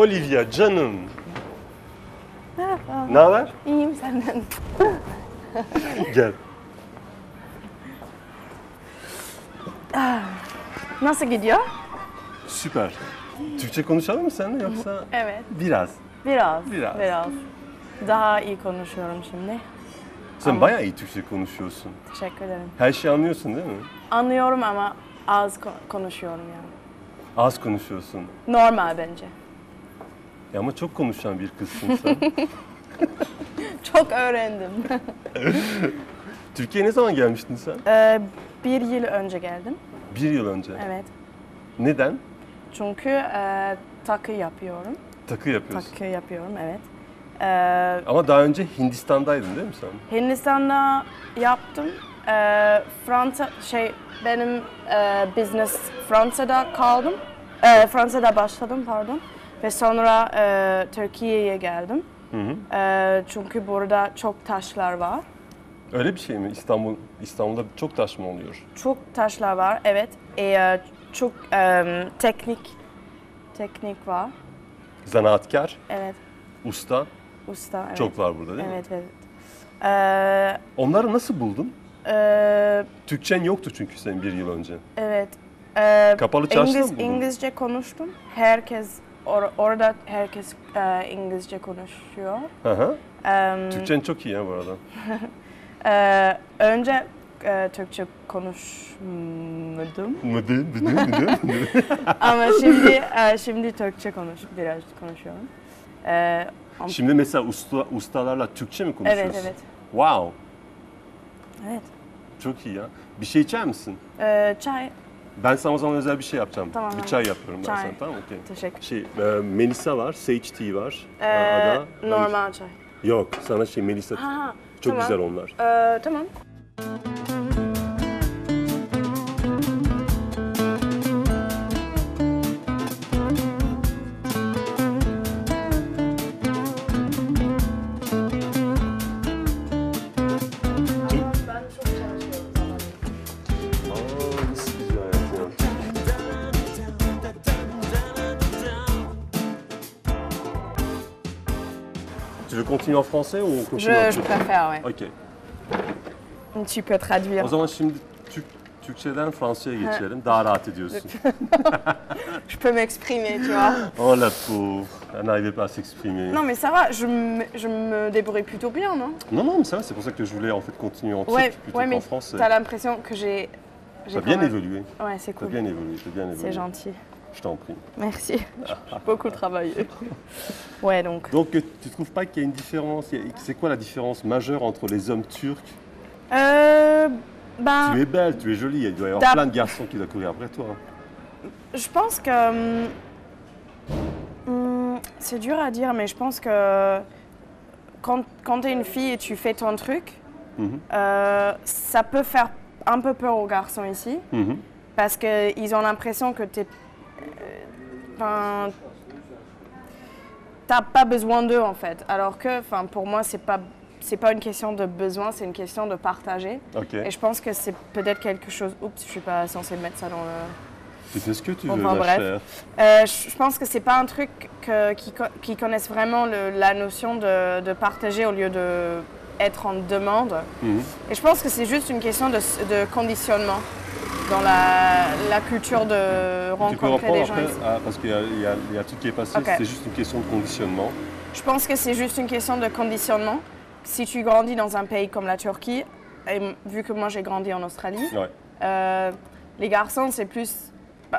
Olivia canım. Merhaba. Ne haber? İyiyim senden. Gel. Nasıl gidiyor? Süper. Türkçe konuşalım mı seninle yoksa? Evet. Biraz. Biraz. Biraz. Daha iyi konuşuyorum şimdi. Sen bayağı iyi Türkçe konuşuyorsun. Teşekkür ederim. Her şeyi anlıyorsun değil mi? Anlıyorum ama az konuşuyorum yani. Az konuşuyorsun. Normal bence. Ya ama çok konuşan bir kızsın sen. Çok öğrendim. Türkiye'ye ne zaman gelmiştin sen? 1 yıl önce geldim. 1 yıl önce. Evet. Neden? Çünkü takı yapıyorum. Takı yapıyorsun. Takı yapıyorum, evet. Ama daha önce Hindistan'daydın değil mi sen? Hindistan'da yaptım. Benim business Fransa'da kaldım. Fransa'da başladım pardon. Ve sonra Türkiye'ye geldim. Hı hı. Çünkü burada çok taşlar var. Öyle bir şey mi? İstanbul'da çok taş mı oluyor? Çok taşlar var, evet. Çok teknik var. Zanaatkar, Evet, usta usta. Evet. çok var burada değil mi? Evet, evet. Onları nasıl buldun? Ee, Türkçen yoktu çünkü senin 1 yıl önce. evet. Kapalı çarşıda mı buldun? İngilizce konuştum. Orada herkes İngilizce konuşuyor. Hı hı. Türkçen çok iyi ya bu arada. Önce Türkçe konuşmadım. Ama şimdi Türkçe biraz konuşuyorum. Şimdi mesela ustalarla Türkçe mi konuşuyorsun? Evet, evet. Wow, Evet. çok iyi ya. Bir şey içer misin? Çay. Ben sana o zaman özel bir şey yapacağım. Tamam. Bir çay yapıyorum ben Çay. sana, tamam mı? Okay. Teşekkür. Melisa var, sage tea var. Ada. Normal çay. Yok, sana Melisa. Ha, Çok tamam. güzel onlar. Tamam. Ben çok çalışıyorum zaman. Aa, nasıl güzel hayat ya. Tu veux continuer en français ou on continue en Je turc? préfère, ouais. Ok. Tu peux traduire. O zaman şimdi Türkçeden Fransa'ya geçelim. Daha rahat ediyorsun. Je peux m'exprimer, tu vois. Oh la pauvre, elle n'arrivait pas à s'exprimer. Non, mais ça va, je me débrouille plutôt bien, non? Non, mais ça va, c'est pour ça que je voulais en fait continuer en turc Ouais, plutôt ouais, mais qu'en français. t'as l'impression que j'ai T'as bien évolué. Ouais, c'est T'as cool. bien évolué, t'as bien évolué. C'est gentil. Je t'en prie. Merci. J'ai beaucoup travaillé. Ouais, donc. Donc, tu trouves pas qu'il y a une différence? C'est quoi la différence majeure entre les hommes turcs? Ben, Tu es belle, tu es jolie, il doit y avoir D'ap- plein de garçons qui doivent courir après toi. je pense que. C'est dur à dire, mais je pense que quand tu es une fille et tu fais ton truc, Mhm. ça peut faire un peu peur aux garçons ici. Mhm. Parce qu'ils ont l'impression que t'as pas besoin d'eux en fait. Alors que pour moi, c'est pas une question de besoin, c'est une question de partager. Ok. Et je pense que c'est peut-être quelque chose... Oups, je suis pas censée mettre ça dans le... Tu fais ce que tu veux, Enfin, ma bref. chère. Je pense que c'est pas un truc qui connaissent vraiment la notion de partager au lieu de être en demande. Mhm. Et je pense que c'est juste une question de conditionnement dans la culture de Tu peux rencontrer reprendre des gens après, ici. parce qu'il y a un truc qui est passé, Ok. c'est juste une question de conditionnement. Je pense que c'est juste une question de conditionnement. Si tu grandis dans un pays comme la Turquie, et vu que moi j'ai grandi en Australie, Ouais. les garçons c'est plus...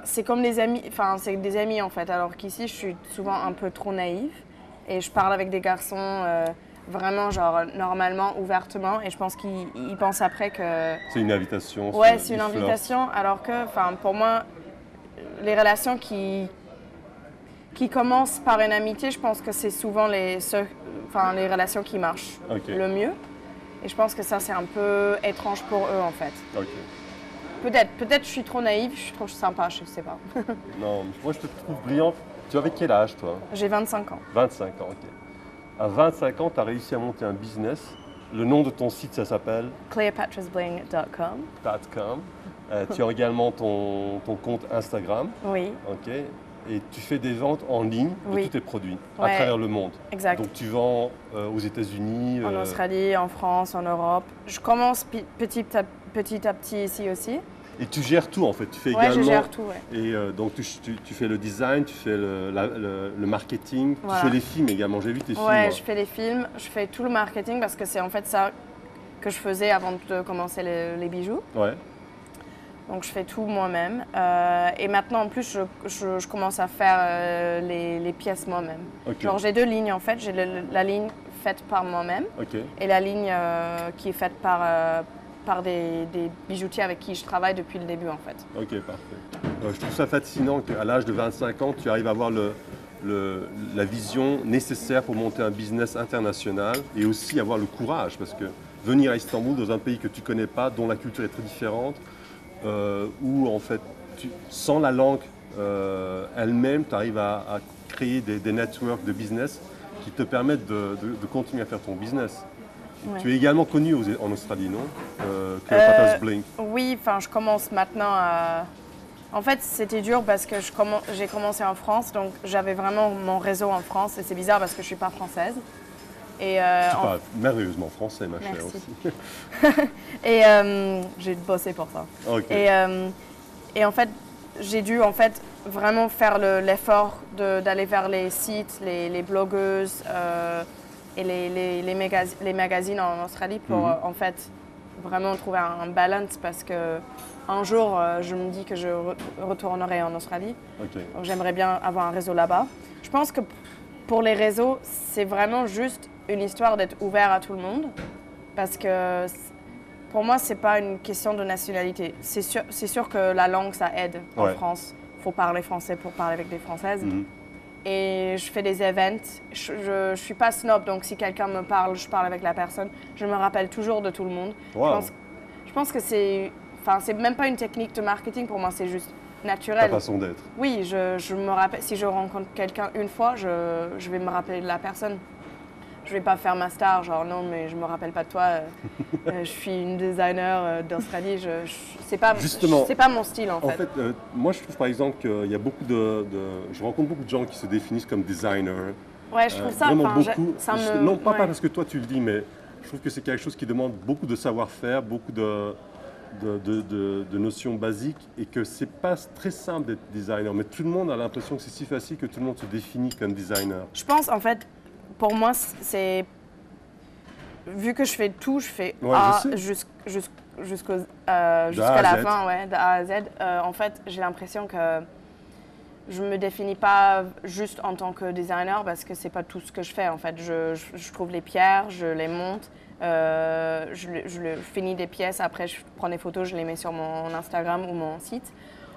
c'est comme des amis, c'est des amis en fait, alors qu'ici je suis souvent un peu trop naïve et je parle avec des garçons vraiment genre normalement, ouvertement, et je pense qu'ils pensent après que... C'est une invitation. Ouais, c'est une ils flirtent. invitation, alors que pour moi, les relations qui commencent par une amitié, je pense que c'est souvent les relations qui marchent Ok. le mieux. Et je pense que ça c'est un peu étrange pour eux en fait. Ok. Peut-être je suis trop naïve, je suis trop sympa, je sais pas. Non, moi je te trouve brillante. Tu avais quel âge toi? J'ai 25 ans. 25 ans, ok. À 25 ans, tu as réussi à monter un business. Le nom de ton site, ça s'appelle cleopatrasbling.com. .com. Tu as également ton compte Instagram. Oui. Ok. et tu fais des ventes en ligne de Oui. tous tes produits à Ouais. travers le monde. Exact. Donc tu vends aux États-Unis. En Australie, en France, en Europe. Je commence petit à petit ici aussi. Et tu gères tout en fait. Tu fais Ouais, également. je gère tout, ouais. Et donc tu fais le design, tu fais le marketing, Voilà. tu fais les films également. J'ai vu tes films. Ouais, Moi. je fais les films, je fais tout le marketing parce que c'est en fait ça que je faisais avant de commencer les bijoux. Ouais. Donc je fais tout moi-même. Et maintenant en plus, je commence à faire les pièces moi-même. Ok. Genre j'ai deux lignes en fait. J'ai la ligne faite par moi-même Ok. et la ligne qui est faite par des bijoutiers avec qui je travaille depuis le début en fait. Ok, parfait. Je trouve ça fascinant qu'à l'âge de 25 ans, tu arrives à avoir la vision nécessaire pour monter un business international et aussi avoir le courage parce que venir à Istanbul dans un pays que tu ne connais pas, dont la culture est très différente, où en fait, sans la langue elle-même, tu arrives à créer des networks de business qui te permettent de continuer à faire ton business. Ouais. Tu es également connu en Australie, non Cleopatra's Blink. Oui, enfin je commence maintenant à... En fait, c'était dur parce que j'ai commencé en France, donc j'avais vraiment mon réseau en France et c'est bizarre parce que je suis pas française. Et, Tu parles merveilleusement français, ma chère Merci. aussi. Et j'ai bossé pour ça. Ok. Et en fait, j'ai dû en fait vraiment faire l'effort d'aller vers les sites, les blogueuses et les magazines en Australie pour en fait vraiment trouver un balance parce que un jour je me dis que je retournerai en Australie. Ok. Donc j'aimerais bien avoir un réseau là-bas. Je pense que pour les réseaux, c'est vraiment juste une histoire d'être ouvert à tout le monde parce que pour moi, c'est pas une question de nationalité. C'est sûr que la langue, ça aide en Ouais. France. Il faut parler français pour parler avec des Françaises. Mhm. Et je fais des events. Je suis pas snob, donc si quelqu'un me parle, je parle avec la personne. Je me rappelle toujours de tout le monde. Wow. Je pense que c'est même pas une technique de marketing pour moi, c'est juste Ta naturel. façon d'être. Oui, je me rappelle. Si je rencontre quelqu'un une fois, je vais me rappeler de la personne. Je vais pas faire ma star, genre non, mais je me rappelle pas de toi. Je suis une designer d'Australie. C'est pas mon style en fait. En fait, moi je trouve par exemple qu'il y a beaucoup je rencontre beaucoup de gens qui se définissent comme designers. Ouais, je trouve ça. Vraiment enfin, beaucoup. ça me, Non, pas ouais. parce que toi tu le dis, mais je trouve que c'est quelque chose qui demande beaucoup de savoir-faire, beaucoup de notions basiques et que c'est pas très simple d'être designer. Mais tout le monde a l'impression que c'est si facile que tout le monde se définit comme designer. Je pense en fait, pour moi, c'est vu que je fais tout, je fais Ouais, A je sais. jusqu'à A à la Z. fin, ouais, de A à Z. En fait, j'ai l'impression que je me définis pas juste en tant que designer parce que c'est pas tout ce que je fais. En fait, je trouve les pierres, je les monte, je finis des pièces. Après, je prends des photos, je les mets sur mon Instagram ou mon site.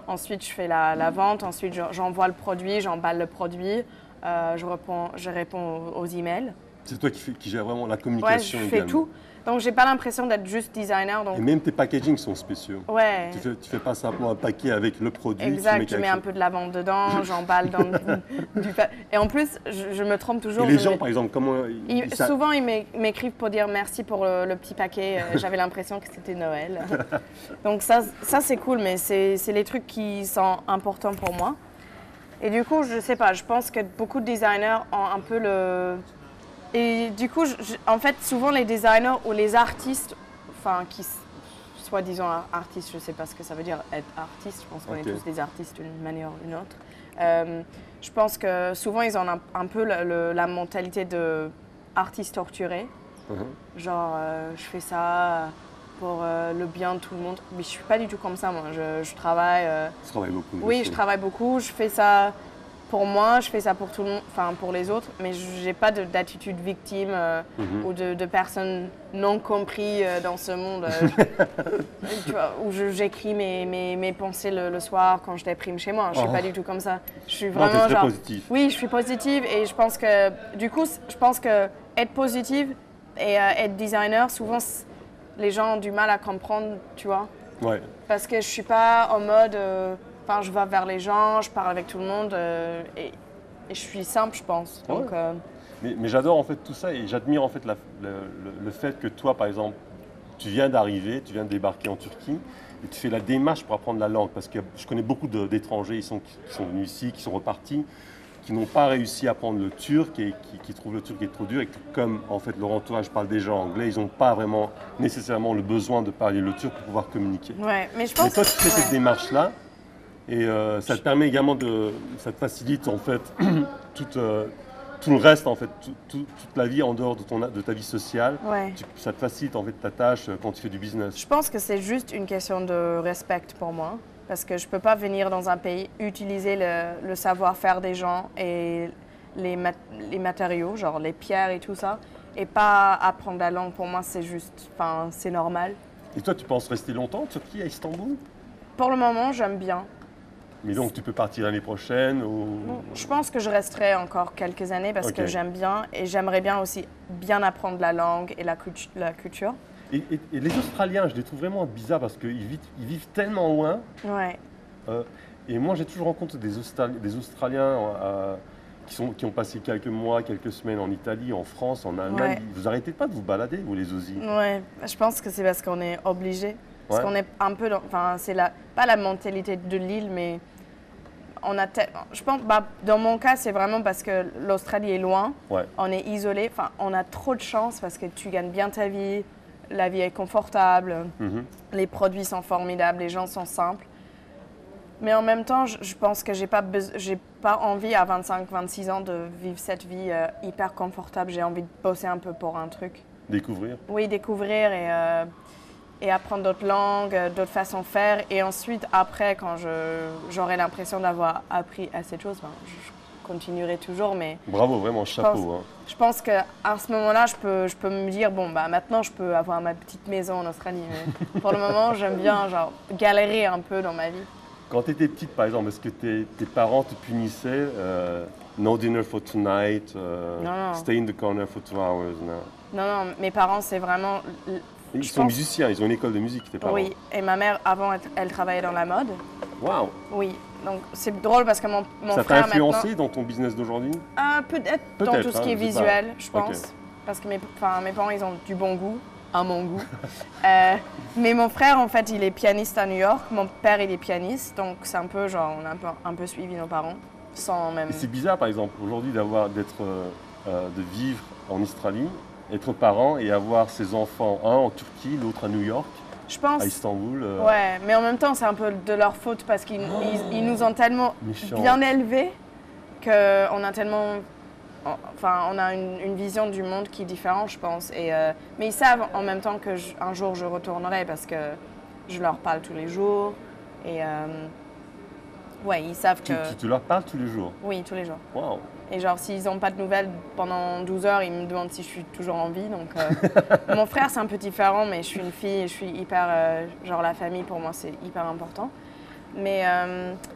Ensuite, je fais la vente. Ensuite, j'envoie le produit, j'emballe le produit. Je réponds aux emails. C'est toi qui gère vraiment la Ouais, communication je fais également. tout. Donc, j'ai pas l'impression d'être juste designer. Donc, Et même tes packagings sont spéciaux. ouais. Tu fais pas simplement un paquet avec le produit. Exact, je quelque mets un chose. peu de lavande dedans, j'emballe dans Et en plus, je me trompe toujours. Et les je gens, mets- par exemple, comment Souvent, ils m'écrivent pour dire merci pour le petit paquet. J'avais l'impression que c'était Noël. Donc ça c'est cool, mais c'est les trucs qui sont importants pour moi. Et du coup, je sais pas, je pense que beaucoup de designers ont un peu le... Et du coup, en fait, souvent les designers ou les artistes, enfin, qui soi-disant artistes, je sais pas ce que ça veut dire être artiste, je pense qu'on Ok. est tous des artistes d'une manière ou d'une autre. Je pense que souvent, ils ont un peu la mentalité de artiste torturé. Genre, je fais ça pour le bien de tout le monde. Mais je suis pas du tout comme ça, moi. Je travaille. Tu travailles beaucoup. Oui, je travaille beaucoup. Je fais ça pour moi, je fais ça pour tout le monde, enfin pour les autres. Mais j'ai pas d'attitude victime ou de personne non compris dans ce monde. Tu vois, où j'écris mes pensées le soir quand je déprime chez moi. Je suis pas du tout comme ça. Je suis Non, vraiment t'es très genre. positif. Oui, je suis positive et je pense que du coup, je pense que être positive et être designer, souvent les gens ont du mal à comprendre, tu vois. Ouais. Parce que je suis pas en mode, enfin, je vais vers les gens, je parle avec tout le monde et je suis simple, je pense. Donc, Mais j'adore en fait tout ça et j'admire en fait le fait que toi, par exemple, tu viens d'arriver, tu viens de débarquer en Turquie et tu fais la démarche pour apprendre la langue. Parce que je connais beaucoup d'étrangers qui sont venus ici, qui sont repartis, qui n'ont pas réussi à apprendre le turc et qui trouvent le turc est trop dur. Et que, comme en fait leur entourage parle déjà anglais, ils n'ont pas vraiment nécessairement le besoin de parler le turc pour pouvoir communiquer. Ouais, mais je pense. Mais toi, tu fais cette démarche-là et ça te permet également ça te facilite en fait tout le reste en fait, toute la vie en dehors de ta vie sociale. Ouais. Ça te facilite en fait ta tâche quand tu fais du business. Je pense que c'est juste une question de respect pour moi. Parce que je ne peux pas venir dans un pays, utiliser le savoir-faire des gens et les matériaux, genre les pierres et tout ça, et pas apprendre la langue. Pour moi, c'est juste, enfin, c'est normal. Et toi, tu penses rester longtemps en Turquie, à Istanbul? Pour le moment, j'aime bien. Mais donc, tu peux partir l'année prochaine ou... Je pense que je resterai encore quelques années parce que j'aime bien et j'aimerais bien aussi bien apprendre la langue et la culture. Et les Australiens, je les trouve vraiment bizarres parce qu'ils vivent tellement loin. Ouais. Et moi, j'ai toujours rencontré des Australiens qui ont passé quelques mois, quelques semaines en Italie, en France, en Allemagne. Ouais. Vous arrêtez pas de vous balader, vous les Aussies? Ouais, je pense que c'est parce qu'on est obligé. Parce qu'on est un peu enfin, c'est pas la mentalité de l'île, mais je pense, dans mon cas, c'est vraiment parce que l'Australie est loin. Ouais. On est isolé. Enfin, on a trop de chance parce que tu gagnes bien ta vie. La vie est confortable, les produits sont formidables, les gens sont simples. Mais en même temps, je pense que j'ai pas envie à 25-26 ans de vivre cette vie hyper confortable. J'ai envie de bosser un peu pour un truc. Découvrir? Oui, découvrir et apprendre d'autres langues, d'autres façons de faire. Et ensuite, après, quand j'aurai l'impression d'avoir appris assez de choses, je continuerai toujours, mais... Bravo, vraiment, chapeau. Je pense qu'à ce moment-là, je peux me dire, bon, maintenant, je peux avoir ma petite maison en Australie. Mais pour le moment, j'aime bien galérer un peu dans ma vie. Quand tu étais petite, par exemple, est-ce que tes parents te punissaient no dinner for tonight, non. Stay in the corner for 2 hours? Non, mes parents, c'est vraiment... Ils sont musiciens, ils ont une école de musique, tes parents. Oui, et ma mère, avant, elle travaillait dans la mode. Waouh! Oui, donc c'est drôle parce que mon frère Ça t'a influencé dans ton business d'aujourd'hui? Peut-être dans tout ce qui est visuel, je pense. Parce que mes parents, ils ont du bon goût, à mon goût. Mais mon frère, en fait, il est pianiste à New York. Mon père, il est pianiste. Donc c'est un peu, on a un peu suivi nos parents, sans même... Et c'est bizarre, par exemple, aujourd'hui, de vivre en Australie, être parent et avoir ses enfants, un en Turquie, l'autre à New York, à Istanbul. Ouais, mais en même temps, c'est un peu de leur faute parce qu'ils nous ont tellement bien élevés qu'on a tellement... Enfin, on a une vision du monde qui est différente, je pense. Mais ils savent en même temps qu'un jour, je retournerai parce que je leur parle tous les jours. Et ouais, ils savent que... Tu leur parles tous les jours? Oui, tous les jours. Wow. Et s'ils n'ont pas de nouvelles pendant 12 heures, ils me demandent si je suis toujours en vie. Donc, mon frère, c'est un peu différent, mais je suis une fille et je suis hyper... la famille, pour moi, c'est hyper important. Mais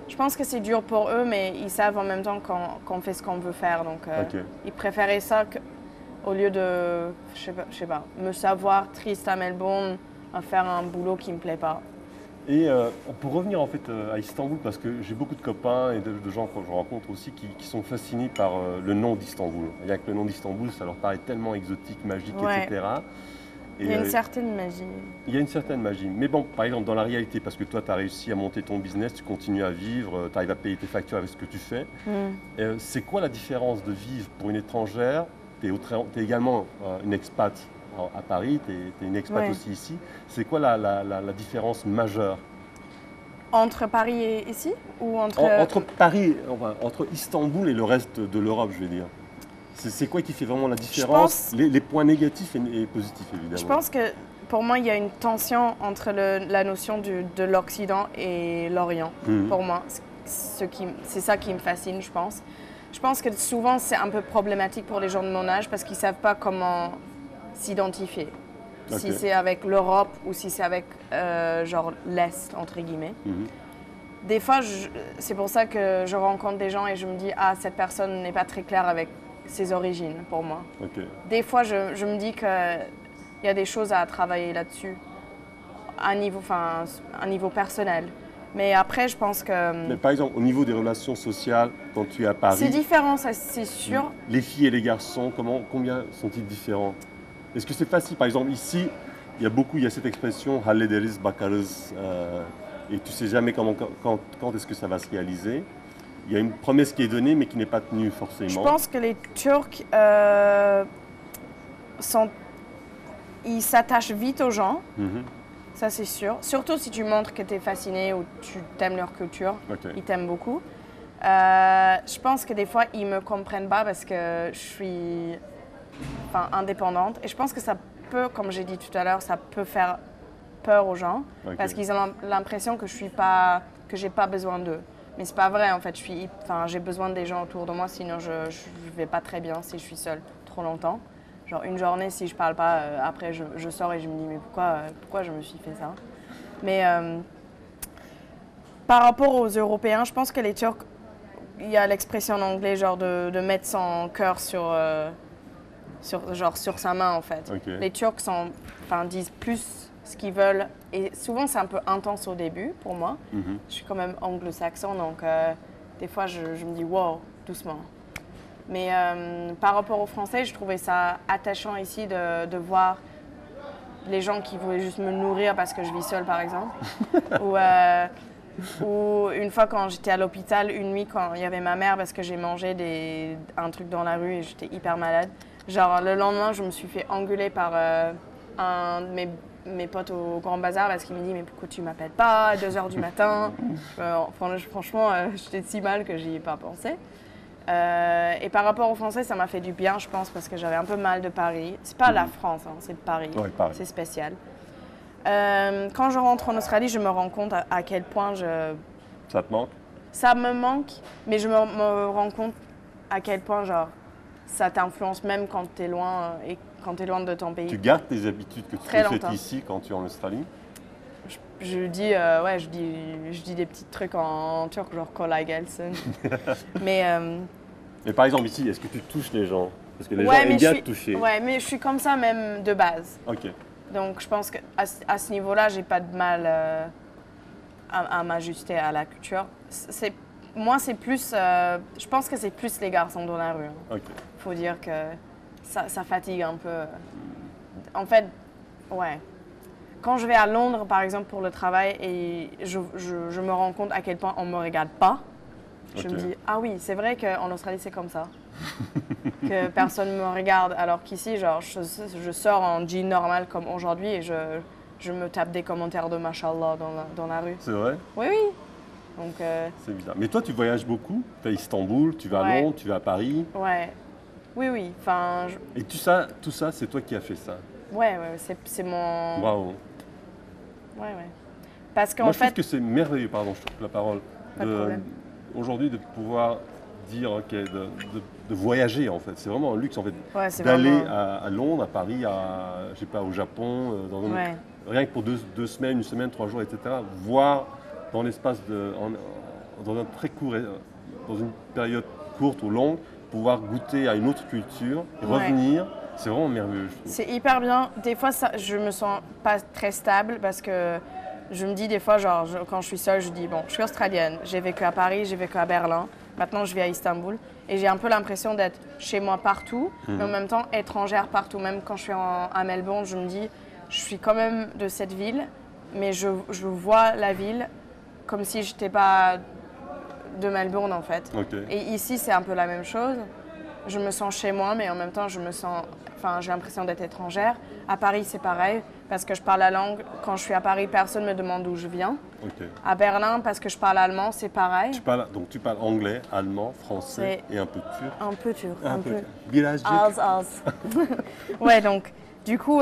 je pense que c'est dur pour eux, mais ils savent en même temps qu'on fait ce qu'on veut faire. Donc, ils préféraient ça au lieu de, je sais pas, me savoir triste à Melbourne, à faire un boulot qui ne me plaît pas. Et pour revenir en fait à Istanbul, parce que j'ai beaucoup de copains et de gens que je rencontre aussi qui sont fascinés par le nom d'Istanbul. Rien que le nom d'Istanbul, ça leur paraît tellement exotique, magique, etc. Et il y a une certaine magie. Il y a une certaine magie. Mais bon, par exemple, dans la réalité, parce que toi, tu as réussi à monter ton business, tu continues à vivre, tu arrives à payer tes factures avec ce que tu fais. C'est quoi la différence de vivre pour une étrangère? Tu es également une expat à Paris, tu es une expat aussi ici. C'est quoi la différence majeure? Entre Paris et ici ou entre Paris, entre Istanbul et le reste de l'Europe, je vais dire. C'est quoi qui fait vraiment la différence? Les points négatifs et positifs, évidemment. Je pense que pour moi, il y a une tension entre la notion de l'Occident et l'Orient. Pour moi, c'est ça qui me fascine, je pense. Je pense que souvent, c'est un peu problématique pour les gens de mon âge parce qu'ils ne savent pas comment s'identifier. Si c'est avec l'Europe ou si c'est avec l'Est, entre guillemets. Des fois, c'est pour ça que je rencontre des gens et je me dis « Ah, cette personne n'est pas très claire avec ses origines pour moi. » Des fois, je me dis qu'il y a des choses à travailler là-dessus, à un niveau personnel. Mais après, je pense que... Mais par exemple, au niveau des relations sociales, quand tu es à Paris... C'est différent, ça, c'est sûr. Les filles et les garçons, combien sont-ils différents? Est-ce que c'est facile? Par exemple, ici, il y a cette expression hallederiz bakarız, et tu sais jamais quand est-ce que ça va se réaliser. Il y a une promesse qui est donnée mais qui n'est pas tenue forcément. Je pense que les Turcs ils s'attachent vite aux gens, ça c'est sûr. Surtout si tu montres que tu es fasciné ou tu aimes leur culture, ils t'aiment beaucoup. Je pense que des fois ils me comprennent pas parce que je suis indépendante et je pense que ça peut, comme j'ai dit tout à l'heure, ça peut faire peur aux gens parce qu'ils ont l'impression que j'ai pas besoin d'eux. Mais c'est pas vrai en fait, j'ai besoin des gens autour de moi, sinon je vais pas très bien si je suis seule trop longtemps. Genre une journée, si je parle pas, après je sors et je me dis mais pourquoi je me suis fait ça. Mais par rapport aux Européens, je pense que les Turcs, il y a l'expression en anglais genre de mettre son cœur sur sa main en fait. Les Turcs disent plus ce qu'ils veulent et souvent c'est un peu intense au début pour moi. Je suis quand même anglo-saxon donc des fois je me dis wow, doucement. Mais par rapport aux Français, je trouvais ça attachant ici de voir les gens qui voulaient juste me nourrir parce que je vis seule par exemple. Ou une fois quand j'étais à l'hôpital, une nuit quand il y avait ma mère parce que j'ai mangé un truc dans la rue et j'étais hyper malade. Genre le lendemain, je me suis fait engueuler par un de mes potes au Grand Bazar parce qu'il me dit mais pourquoi tu m'appelles pas à 2h du matin. Franchement, j'étais si mal que j'y ai pas pensé. Et par rapport aux Français, ça m'a fait du bien, je pense, parce que j'avais un peu mal de Paris. C'est pas la France, hein, c'est Paris. Paris. C'est spécial. Quand je rentre en Australie, je me rends compte à quel point Ça te manque? Ça me manque, mais je me rends compte à quel point ça t'influence même quand tu es loin et quand tu es loin de ton pays. Tu gardes tes habitudes que tu fais ici quand tu es en Australie? Je dis des petits trucs en turc, genre kolay gelsin. Mais par exemple ici, est-ce que tu touches les gens? Parce que les gens aiment bien te toucher. Ouais, mais je suis comme ça même de base. Ok. Donc je pense qu'à ce niveau-là, j'ai pas de mal à m'ajuster à la culture. Moi, c'est plus, je pense que c'est plus les garçons dans la rue. Ok. Faut dire que ça fatigue un peu. En fait, ouais. Quand je vais à Londres, par exemple, pour le travail, et je me rends compte à quel point on ne me regarde pas, je me dis, ah oui, c'est vrai qu'en Australie, c'est comme ça. Que personne ne me regarde, alors qu'ici, genre, je sors en jean normal comme aujourd'hui et je me tape des commentaires de Mashallah dans la rue. C'est vrai? Oui, oui. Donc, c'est bizarre. Mais toi, tu voyages beaucoup. Tu es à Istanbul, tu vas à Londres, tu vas à Paris. Ouais. Oui, oui. Et tout ça, c'est toi qui as fait ça? Ouais, c'est mon... Waouh. Ouais. Parce qu'en fait... Moi, je trouve que c'est merveilleux, pardon, je te coupe la parole. Pas de problème. Aujourd'hui, de pouvoir dire, ok, de voyager, en fait. C'est vraiment un luxe, en fait. Ouais, c'est d'aller vraiment... à Londres, à Paris, je sais pas, au Japon, rien que pour 2 semaines, 1 semaine, 3 jours, etc. Voir dans l'espace dans un très court, dans une période courte ou longue, pouvoir goûter à une autre culture et revenir. C'est vraiment merveilleux, je trouve. C'est hyper bien. Des fois, je me sens pas très stable parce que je me dis des fois, genre, quand je suis seule, je dis, bon, je suis australienne, j'ai vécu à Paris, j'ai vécu à Berlin, maintenant je vis à Istanbul et j'ai un peu l'impression d'être chez moi partout, mais en même temps étrangère partout. Même quand je suis à Melbourne, je me dis, je suis quand même de cette ville, mais je vois la ville comme si je n'étais pas de Melbourne en fait. Et ici, c'est un peu la même chose. Je me sens chez moi, mais en même temps, j'ai l'impression d'être étrangère. À Paris, c'est pareil, parce que je parle la langue. Quand je suis à Paris, personne ne me demande d'où je viens. À Berlin, parce que je parle allemand, c'est pareil. Donc tu parles anglais, allemand, français et un peu turc. Un peu turc. Un peu. Birazcık. Az. Ouais, donc du coup,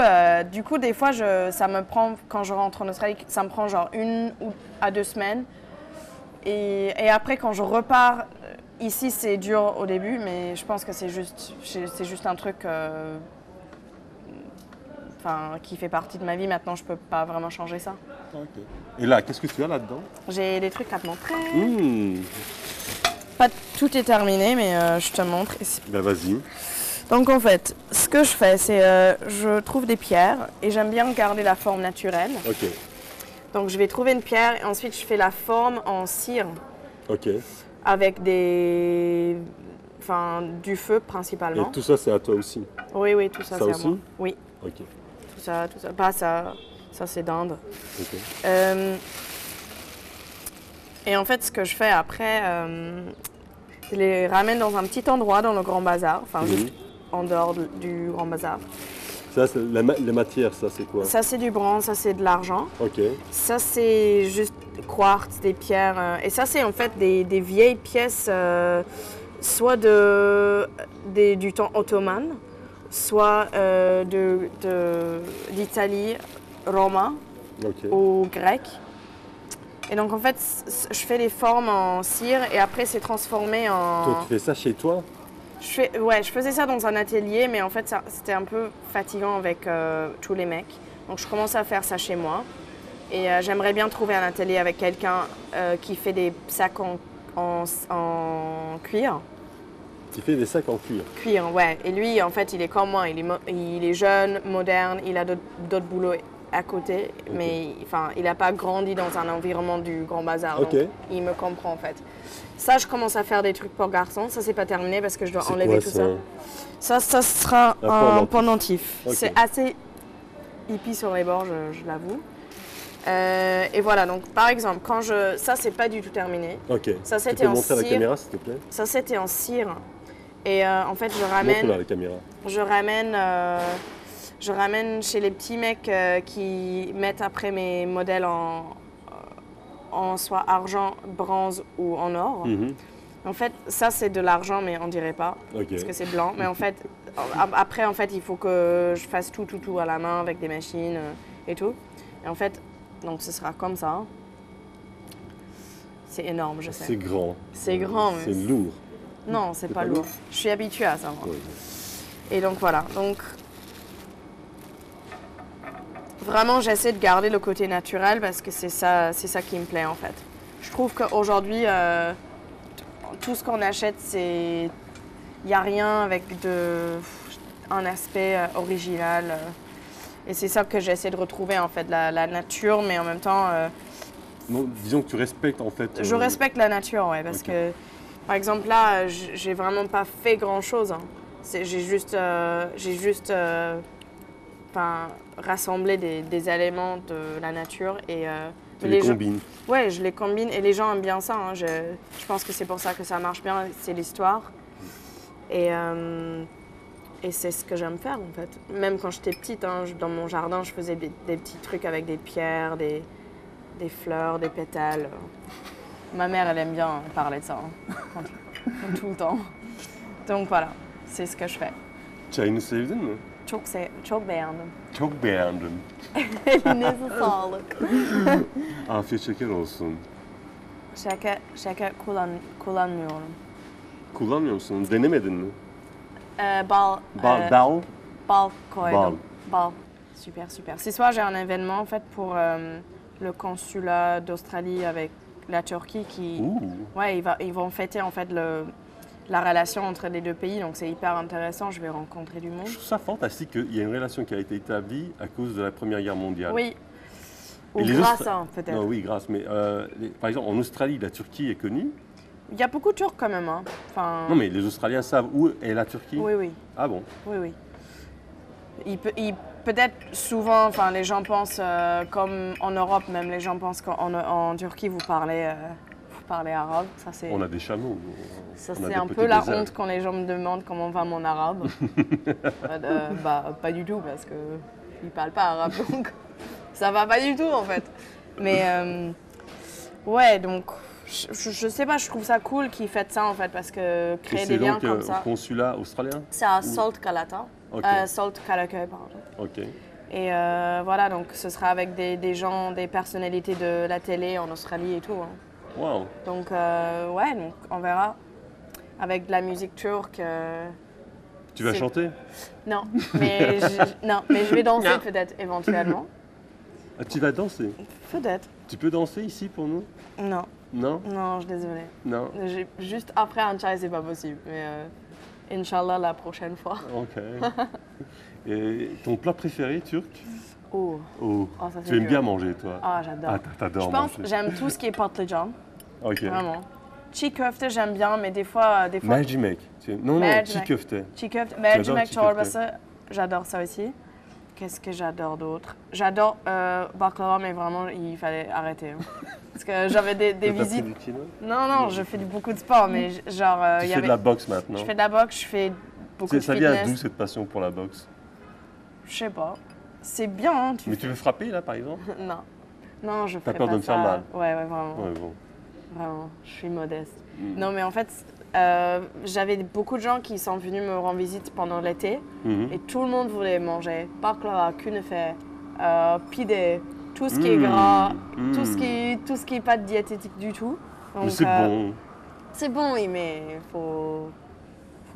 des fois, ça me prend, quand je rentre en Australie, ça me prend genre 1 à 2 semaines. Et après, quand je repars, ici, c'est dur au début, mais je pense que c'est juste un truc qui fait partie de ma vie. Maintenant, je ne peux pas vraiment changer ça. Et là, qu'est-ce que tu as là-dedans? J'ai des trucs à te montrer. Pas tout est terminé, mais je te montre. Ben vas-y. Donc en fait, ce que je fais, c'est je trouve des pierres et j'aime bien garder la forme naturelle. Donc je vais trouver une pierre et ensuite je fais la forme en cire. Avec du feu principalement. Et tout ça, c'est à toi aussi? Oui, tout ça, c'est à moi. Oui. Tout ça, tout ça. Pas ça, ça c'est d'Inde. Ok. Et en fait, ce que je fais après, je les ramène dans un petit endroit dans le Grand Bazar, enfin juste en dehors du Grand Bazar. Ça, c'est les matières, ça, c'est quoi? Ça, c'est du bronze, ça, c'est de l'argent. Ok. Ça, c'est juste quartz, des pierres. Et ça, c'est en fait des vieilles pièces, soit du temps ottoman, soit d'Italie, Roma ou grec. Et donc, en fait, je fais les formes en cire et après, c'est transformé en... Toi, tu fais ça chez toi? je faisais ça dans un atelier, mais en fait, c'était un peu fatigant avec tous les mecs. Donc, je commençais à faire ça chez moi. Et j'aimerais bien trouver un atelier avec quelqu'un qui fait des sacs en cuir. Tu fais des sacs en cuir? Cuir, ouais. Et lui, en fait, il est comme moi. Il est jeune, moderne, il a d'autres boulots à côté. Mais enfin, il n'a pas grandi dans un environnement du Grand Bazar. Donc, il me comprend, en fait. Ça, je commence à faire des trucs pour garçons. Ça, c'est pas terminé parce que je dois enlever tout ça. Ça sera un pendentif. C'est assez hippie sur les bords, je l'avoue. Et voilà, donc par exemple, ça, c'est pas du tout terminé. Ok. Ça, tu peux montrer à la caméra, s'il te plaît? Ça, c'était en cire. Et en fait, je ramène... Montre-la à la caméra. Je ramène chez les petits mecs qui mettent après mes modèles en soit argent, bronze ou en or. En fait, ça, c'est de l'argent, mais on dirait pas, parce que c'est blanc. Mais en fait, après, en fait, il faut que je fasse tout à la main avec des machines et tout. Et en fait, donc ce sera comme ça. C'est énorme, je sais. C'est grand. C'est grand, mais... C'est lourd. Non, c'est pas lourd. Je suis habituée à ça, moi. Oui. Et donc, voilà. Donc, vraiment, j'essaie de garder le côté naturel parce que c'est ça qui me plaît, en fait. Je trouve qu'aujourd'hui, tout ce qu'on achète, il n'y a rien avec un aspect original. Et c'est ça que j'essaie de retrouver, en fait, la nature, mais en même temps... Non, disons que tu respectes, en fait... Je respecte la nature, ouais, parce que, par exemple, là, j'ai vraiment pas fait grand-chose. Hein. J'ai juste rassemblé des éléments de la nature et... tu les combines. Ouais, je les combine et les gens aiment bien ça. Hein. Je pense que c'est pour ça que ça marche bien, c'est l'histoire. Et c'est ce que j'aime faire, en fait. Même quand j'étais petite, hein, dans mon jardin, je faisais des petits trucs avec des pierres, des fleurs, des pétales. Ma mère, elle aime bien parler de ça, hein, tout le temps. Donc voilà, c'est ce que je fais. Çayını sevdin mi? Çok beğendim. Çok beğendim. Elinize sağlık. Afiyet şeker olsun. Şeker kullanmıyorum. Kullanmıyor musun? Denemedin mi? Bal koydum. Bal. Bal. Super. Ce soir, j'ai un événement en fait pour le consulat d'Australie avec la Turquie qui... Ouais, ils vont fêter en fait la relation entre les deux pays, donc c'est hyper intéressant, je vais rencontrer du monde. Je trouve ça fantastique qu'il y ait une relation qui a été établie à cause de la Première Guerre mondiale. Oui, ou grâce, hein, peut-être. Non, oui, grâce, mais par exemple en Australie, la Turquie est connue. Il y a beaucoup de Turcs quand même. Hein. Enfin... Non, mais les Australiens savent où est la Turquie? Oui. Ah bon? Oui. Peut-être souvent, enfin, les gens pensent, comme en Europe même, les gens pensent qu'en Turquie, vous parlez arabe. Ça, on a des chameaux. Ça, c'est un peu la honte quand les gens me demandent comment va mon arabe. Pas du tout, parce qu'ils ne parlent pas arabe, donc ça va pas du tout, en fait. Mais, ouais, donc... Je sais pas, je trouve ça cool qu'ils fassent ça en fait parce que créer des liens comme ça. C'est donc au consulat australien? C'est à Salt Calaca. Salt Calaca, pardon. Ok. Et voilà, donc ce sera avec des gens, des personnalités de la télé en Australie et tout. Hein. Wow. Donc ouais, donc on verra. Avec de la musique turque. Tu vas chanter? Non, mais je vais danser peut-être éventuellement. Ah, tu vas danser? Peut-être. Tu peux danser ici pour nous? Non. Non? Non, je suis désolée. Non. Juste après un chai, c'est pas possible. Mais Inch'Allah, la prochaine fois. Ok. Et ton plat préféré turc? Oh, ça, tu aimes bien manger, toi? Ah, j'adore. Ah, t'adores manger. Je pense j'aime tout ce qui est patlıcan. Ok. Vraiment. Çiğ köfte, j'aime bien, mais des fois... Mercimek. Non, çiğ köfte. Çiğ köfte. Mercimek çorbası, j'adore ça aussi. Qu'est-ce que j'adore d'autre? J'adore baklava, mais vraiment, il fallait arrêter. Hein. Parce que j'avais des visites. Fait du chinois? Non, je fais beaucoup de sport, mais genre. Tu fais de la boxe maintenant. Je fais de la boxe, je fais beaucoup de Ça fitness. vient d'où cette passion pour la boxe? Je sais pas. C'est bien, hein, Mais tu veux frapper là par exemple? Non. Non, je T'as ferais peur pas de me faire ça. mal? Ouais, vraiment. Ouais, bon. Vraiment, je suis modeste. Mm. Non, mais en fait, j'avais beaucoup de gens qui sont venus me rendre visite pendant l'été Mhm. et tout le monde voulait manger baklava, künefe, pide, tout ce qui est Mm. gras, Mm. tout ce qui est pas diététique du tout. Donc, Mais c'est bon. C'est bon, oui, mais il faut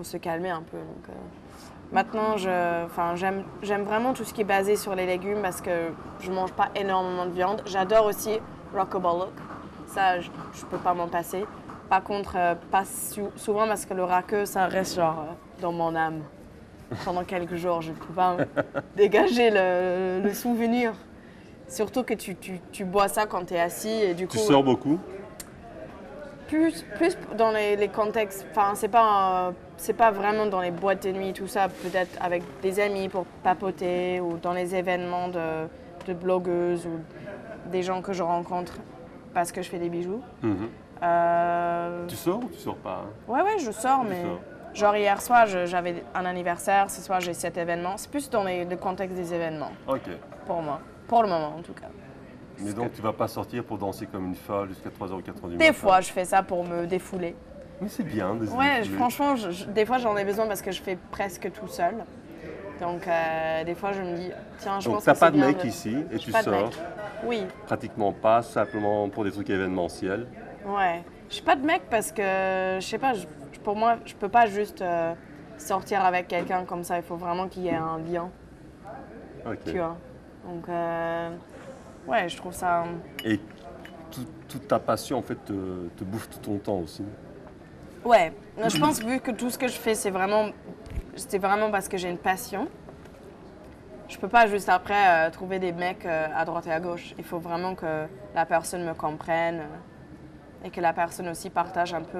se calmer un peu. Donc, maintenant, j'aime vraiment tout ce qui est basé sur les légumes parce que je mange pas énormément de viande. J'adore aussi rockabollock. Ça, je peux pas m'en passer. Par contre, pas souvent parce que le raqueux, ça reste genre dans mon âme. Pendant quelques jours, je peux pas dégager le souvenir. Surtout que tu bois ça quand tu es assis et du coup... Tu sors beaucoup? Plus dans les contextes, enfin c'est pas vraiment dans les boîtes de nuit, tout ça, peut-être avec des amis pour papoter ou dans les événements de blogueuses ou des gens que je rencontre parce que je fais des bijoux. Mhm. Tu sors ou tu sors pas? Ouais, je sors, mais sors. genre hier soir j'avais un anniversaire, ce soir j'ai cet événement. C'est plus dans le contexte des événements Ok. pour moi, pour le moment en tout cas. Mais donc tu vas pas sortir pour danser comme une folle jusqu'à 3h ou 4h du matin? Des fois je fais ça pour me défouler. Mais c'est bien de se Ouais, défouler. franchement, des fois j'en ai besoin parce que je fais presque tout seul. Donc des fois je me dis, tiens, je Donc pense t'as que pas c'est de bien mec ici et tu pas de sors mec. Oui, pratiquement pas, simplement pour des trucs événementiels. ouais. Je suis pas de mec parce que, je sais pas, pour moi, je peux pas juste sortir avec quelqu'un comme ça. Il faut vraiment qu'il y ait un lien, Ok. tu vois. Donc, ouais, je trouve ça... Et toute ta passion en fait te bouffe tout ton temps aussi. Ouais, je pense vu que tout ce que je fais, c'est vraiment parce que j'ai une passion. Je peux pas juste après trouver des mecs à droite et à gauche. Il faut vraiment que la personne me comprenne et que la personne aussi partage un peu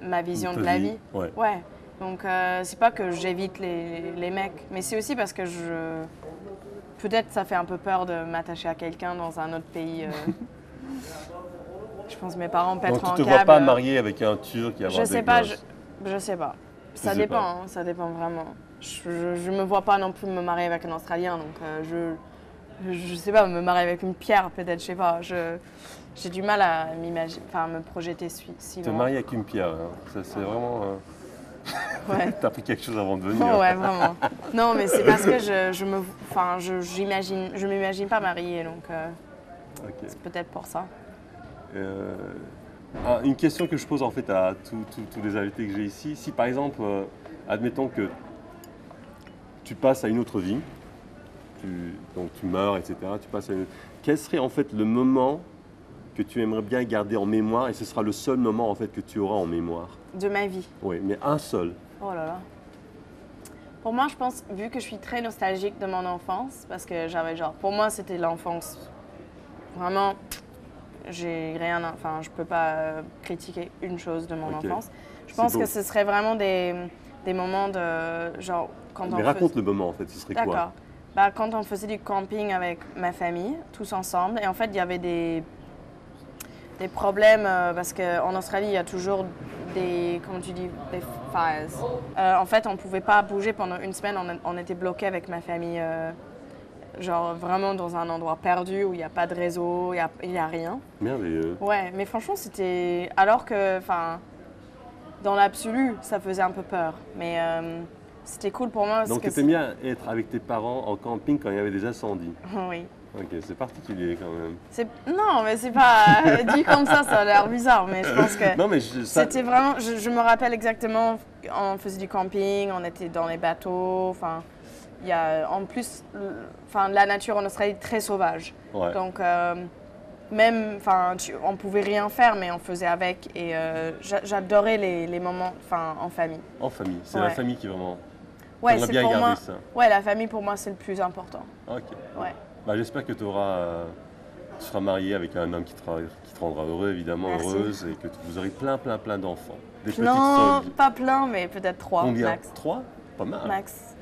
ma vision Ta de la vie, vie. ouais. Ouais. Donc c'est pas que j'évite les mecs, mais c'est aussi parce que peut-être ça fait un peu peur de m'attacher à quelqu'un dans un autre pays. Je pense que mes parents pèteront Donc un tu te câble. vois pas marier avec un Turc et avoir Je des sais pas, gosses. je sais pas. Ça sais dépend, pas. hein, ça dépend vraiment. Je me vois pas non plus me marier avec un Australien, donc je sais pas, me marier avec une pierre peut-être, je sais pas. J'ai du mal à m'imaginer, enfin me projeter si Te loin. marier avec une pierre, hein. Ça c'est vraiment. Ouais. T'as pris quelque chose avant de venir. Oh, ouais, vraiment. Non, mais c'est parce que je m'imagine pas mariée, donc Ok. c'est peut-être pour ça. Une question que je pose en fait à tous les invités que j'ai ici. Si par exemple, admettons que tu passes à une autre vie, donc tu meurs, etc. Tu passes à une... Quel serait en fait le moment que tu aimerais bien garder en mémoire et ce sera le seul moment en fait que tu auras en mémoire? De ma vie. Oui, mais un seul. Oh là là. Pour moi, je pense, vu que je suis très nostalgique de mon enfance, parce que j'avais genre, pour moi, c'était l'enfance. Vraiment, j'ai rien, enfin, je peux pas critiquer une chose de mon Ok. enfance. Je C'est pense beau. que ce serait vraiment des moments de, genre, quand Mais raconte le moment en fait, ce serait quoi? D'accord. Bah, quand on faisait du camping avec ma famille, tous ensemble, et en fait, il y avait des problèmes, parce qu'en Australie, il y a toujours des, comment tu dis, des fires. En fait, on ne pouvait pas bouger pendant une semaine, on était bloqué avec ma famille, genre vraiment dans un endroit perdu où il n'y a pas de réseau, il n'y a rien. Merveilleux. Ouais, mais franchement, c'était... Alors que, enfin, dans l'absolu, ça faisait un peu peur, mais c'était cool pour moi parce Donc que... tu aimais bien être avec tes parents en camping quand il y avait des incendies. Oui. Ok, c'est particulier quand même. Non, mais c'est pas dit comme ça a l'air bizarre, mais je pense que Non mais c'était vraiment, je me rappelle exactement, on faisait du camping, on était dans les bateaux, enfin, il y a en plus, enfin, la nature en Australie est très sauvage, Ouais. donc même, enfin, on pouvait rien faire, mais on faisait avec, et j'adorais les moments, enfin, en famille. En famille, c'est Ouais. la famille qui vraiment... Ouais, T'aimerais c'est bien pour garder moi. ça. Ouais, la famille pour moi c'est le plus important. Ok. Ouais. Bah, j'espère que tu seras marié avec un homme qui te rendra heureux, évidemment, Merci. heureuse, et que vous aurez plein d'enfants. Des petites Non, sœurs. pas plein, mais peut-être 3 Combien? max. 3? Pas mal. Max.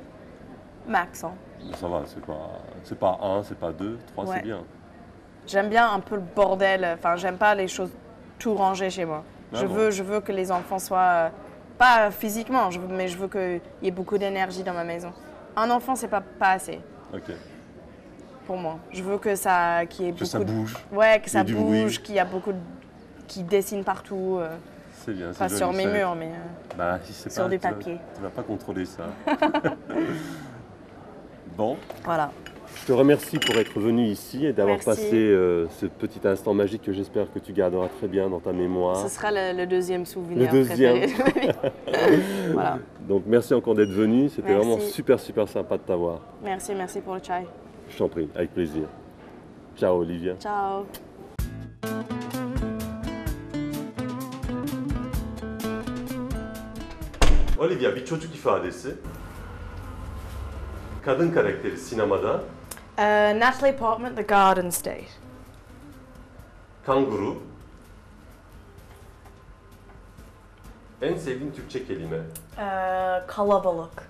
Max, hein. Ça va, c'est pas 1, c'est pas 2, 3, Ouais. c'est bien. J'aime bien un peu le bordel. Enfin, j'aime pas les choses tout rangées chez moi. Ah je, bon. je veux que les enfants soient... pas physiquement, mais je veux qu'il y ait beaucoup d'énergie dans ma maison. Un enfant, c'est pas assez Ok. pour moi. Je veux que ça, qu'il y ait Que beaucoup ça bouge. Ouais, que qu'il y ait ça du bouge, bruit. qu'il y a beaucoup qui dessine partout. C'est bien, c'est Pas joli, sur mes ça. murs, mais Bah, si c'est sur pas, du tu vas- papier. Tu vas pas contrôler ça. Bon, Voilà. je te remercie pour être venu ici et d'avoir Merci. passé ce petit instant magique que j'espère que tu garderas très bien dans ta mémoire. Ce sera le deuxième souvenir Le deuxième. préféré de ma vie. Voilà. Donc merci encore d'être venu, c'était Merci. vraiment super sympa de t'avoir. Merci pour le chai. Je t'en prie, avec plaisir. Ciao Olivia. Ciao. Olivia bir çocuk ifadesi. Kadın karakteri sinemada Natalie Portman, The Garden State. kanguru. En sevdiğin Türkçe kelime. Kalabalık.